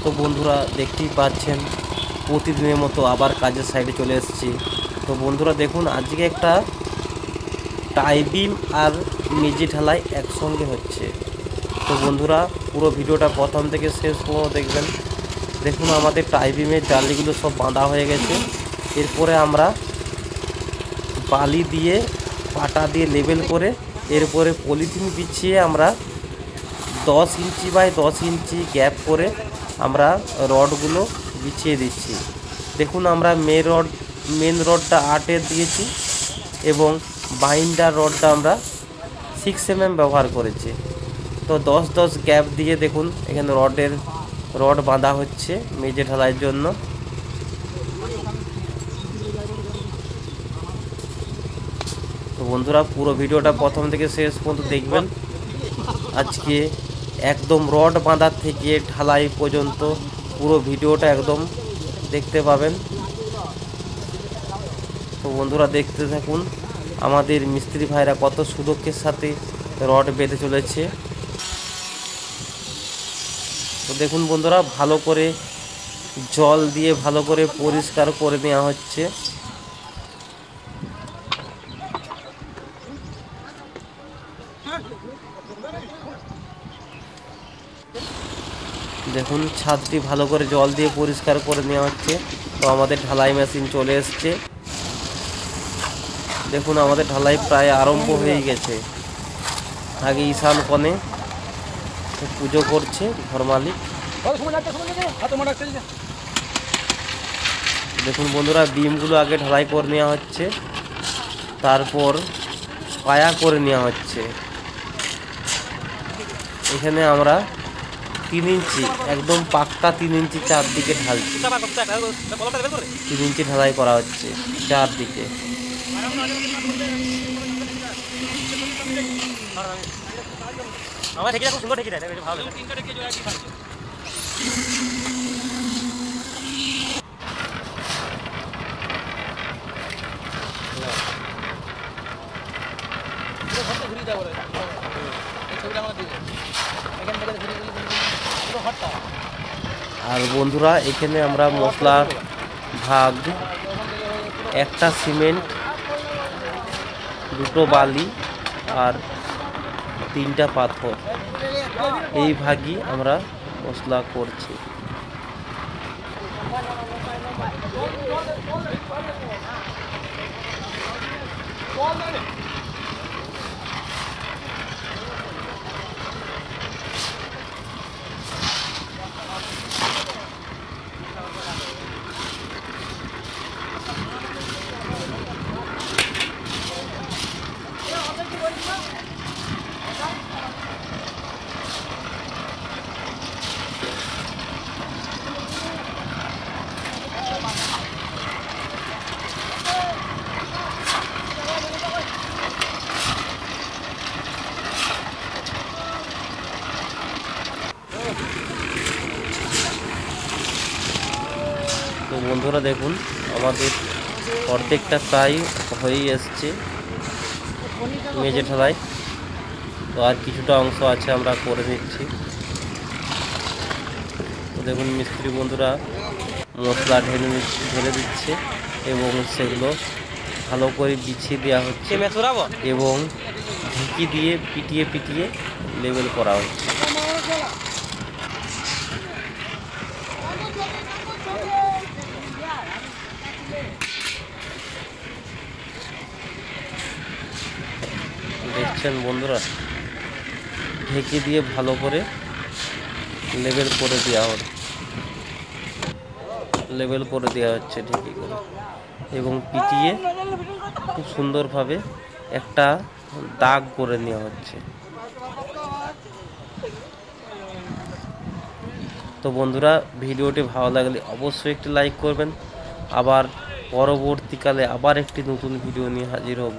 তো বন্ধুরা দেখতেই পাচ্ছেন প্রতিদিনের মতো আবার কাজের সাইডে চলে এসেছি। তো বন্ধুরা দেখুন আজকে একটা টাই বিম আর মেজি ঢালাই একসঙ্গে হচ্ছে। তো বন্ধুরা পুরো ভিডিওটা প্রথম থেকে শেষ পর্যন্ত দেখবেন। দেখুন আমাদের টাই বিমের জালিগুলো সব বাঁধা হয়ে গেছে। এরপরে আমরা বালি দিয়ে পাটা দিয়ে লেবেল করে এরপরে পলিথিন বিছিয়ে আমরা 10 ইঞ্চি বাই 10 ইঞ্চি গ্যাপ করে আমরা রডগুলো বিছিয়ে দিচ্ছি। দেখুন আমরা মেন রডটা 8 দিয়েছি এবং বাইন্ডার রডটা আমরা 6 mm ব্যবহার করেছি। তো 10-10 গ্যাপ দিয়ে দেখুন এখানে রড বাঁধা হচ্ছে মেঝে ঢালাইয়ের জন্য। তো বন্ধুরা পুরো ভিডিওটা প্রথম থেকে শেষ পর্যন্ত দেখবেন। আজকে একদম রড বাঁধার থেকে ঢালাই পর্যন্ত পুরো ভিডিওটা একদম দেখতে পাবেন। তো বন্ধুরা দেখতে থাকুন আমাদের মিস্ত্রি ভাইরা কত সুদক্ষের সাথে রড বেঁধে চলেছে। তো দেখুন বন্ধুরা ভালো করে জল দিয়ে ভালো করে পরিষ্কার করে নেওয়া হচ্ছে। দেখুন ছাদটি ভালো করে জল দিয়ে পরিষ্কার করে নেওয়া হচ্ছে। তো আমাদের ঢালাই মেশিন চলে এসছে। দেখুন আমাদের ঢালাই প্রায় আরম্ভ হয়ে গেছে। আগে ঈশান কোণে পুজো করছে ঘর মালিক। দেখুন বন্ধুরা বিমগুলো আগে ঢালাই করে নেওয়া হচ্ছে, তারপর পায়া করে নেওয়া হচ্ছে। এখানে আমরা 3 ইঞ্চি একদম পাক্কা 3 ইঞ্চি চারদিকে ঢালছি। 3 ইঞ্চি ঢালাই করা হচ্ছে চারদিকে। আর বন্ধুরা এখানে আমরা মশলার ভাগ 1টা সিমেন্ট, 2টো বালি আর 3টা পাথর, এই ভাগই আমরা মশলা করছি। তো বন্ধুরা দেখুন আমাদের অর্ধেকটা প্রায় হয়েই এসছে মেঝে ঢালাই। তো আর কিছুটা অংশ আছে আমরা করে নিচ্ছি। তো দেখুন মিস্ত্রি বন্ধুরা মশলা ঢেলে দিচ্ছে এবং সেগুলো ভালো করে বিছিয়ে দেওয়া হচ্ছে এবং ঢেকি দিয়ে পিটিয়ে লেবেল করা হচ্ছে। দেখছেন বন্ধুরা ঢেকে দিয়ে ভালো করে লেবেল করে দেওয়া হচ্ছে ঢেকে করে এবং পিটিয়ে খুব সুন্দরভাবে একটা দাগ করে নেওয়া হচ্ছে। তো বন্ধুরা ভিডিওটি ভালো লাগলে অবশ্যই একটি লাইক করবেন। আবার পরবর্তীকালে আবার একটি নতুন ভিডিও নিয়ে হাজির হব।